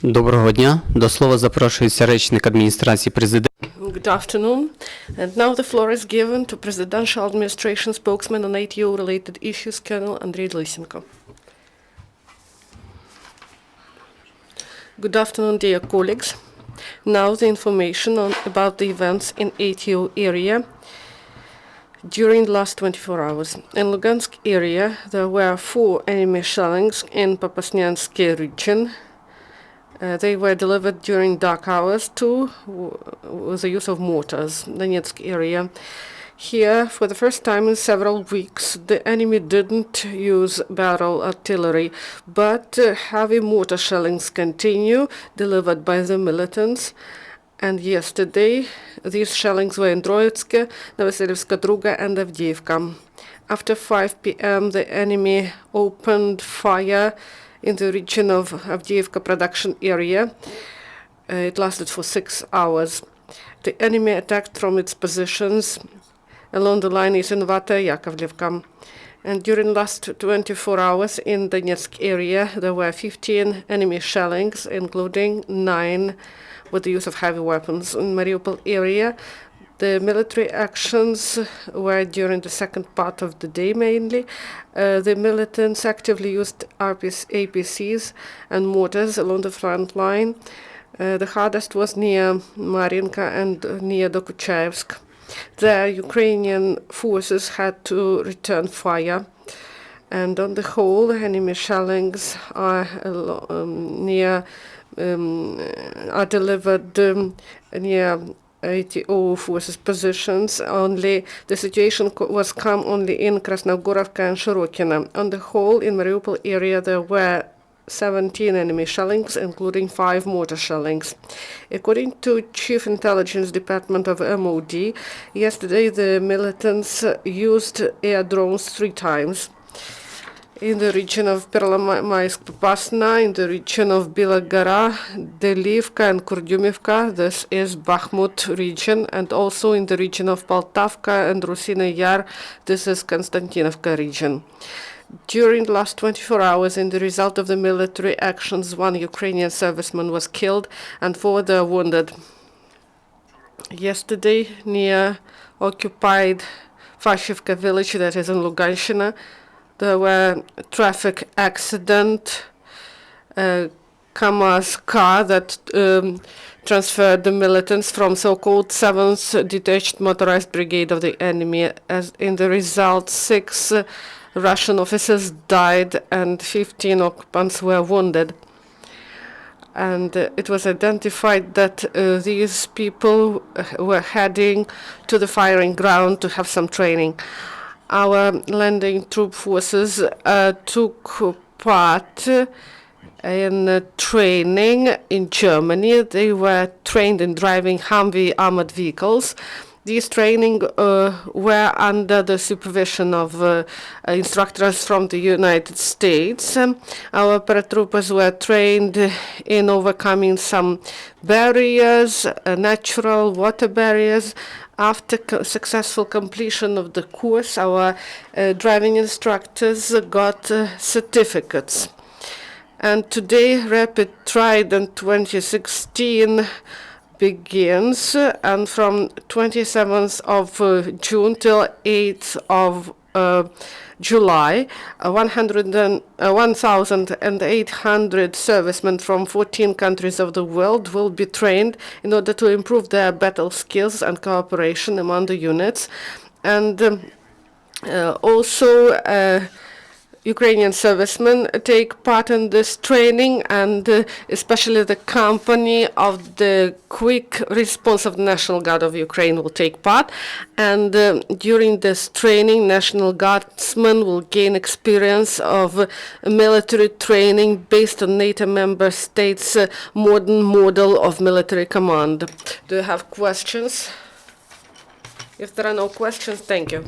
Доброго дня. До слова запрошується речник адміністрації президента. Good afternoon. And now the floor is given to Presidential Administration spokesman on ATO-related issues, Colonel Andriy Lysenko. Good afternoon, dear colleagues. Now the information about the events in ATO area during the last 24 hours. In Lugansk area, there were 4 enemy shellings in Popasnyansky region. They were delivered during dark hours too, with the use of mortars. Donetsk area. Here, for the first time in several weeks, the enemy didn't use barrel artillery, but heavy mortar shellings continue, delivered by the militants. And yesterday, these shellings were in Troitske, Novoselivska Druga, and Avdiivka. After 5 p.m., the enemy opened fire in the region of Avdiivka production area. It lasted for 6 hours. The enemy attacked from its positions along the line Isinvata-Yakovlivka. And during the last 24 hours in the Donetsk area, there were 15 enemy shellings, including 9 with the use of heavy weapons. In Mariupol area, the military actions were during the second part of the day mainly. The militants actively used APCs and mortars along the front line. The hardest was near Marinka and near Dokuchaevsk. There, Ukrainian forces had to return fire. And on the whole, enemy shellings are delivered near ATO forces positions. Only the situation was calm only in Krasnogorovka and Shirokina. On the whole, in Mariupol area, there were 17 enemy shellings, including 5 mortar shellings. According to Chief Intelligence Department of MOD, yesterday the militants used air drones 3 times. In the region of Perlomaisk-Popasna, in the region of Bilagara, Delivka and Kurdyumivka, this is Bakhmut region, and also in the region of Poltavka and Rusina Yar, this is Konstantinovka region. During the last 24 hours, in the result of the military actions, 1 Ukrainian serviceman was killed and 4 were wounded. Yesterday, near occupied Fashivka village, that is in Luganshina, there were traffic accident, KAMAZ car that transferred the militants from so-called 7th Detached Motorized Brigade of the enemy. As in the result, 6 Russian officers died and 15 occupants were wounded. And it was identified that these people were heading to the firing ground to have some training. Our landing troop forces took part in training in Germany. They were trained in driving Humvee armored vehicles. These training were under the supervision of instructors from the United States. Our paratroopers were trained in overcoming some barriers, natural water barriers. After successful completion of the course, our driving instructors got certificates. And today, Rapid Trident 2016 begins, and from 27th of June till 8th of July, 1,800 servicemen from 14 countries of the world will be trained in order to improve their battle skills and cooperation among the units. And also Ukrainian servicemen take part in this training, and especially the company of the Quick Response of the National Guard of Ukraine will take part. And during this training, National Guardsmen will gain experience of military training based on NATO member states' modern model of military command. Do you have questions? If there are no questions, thank you.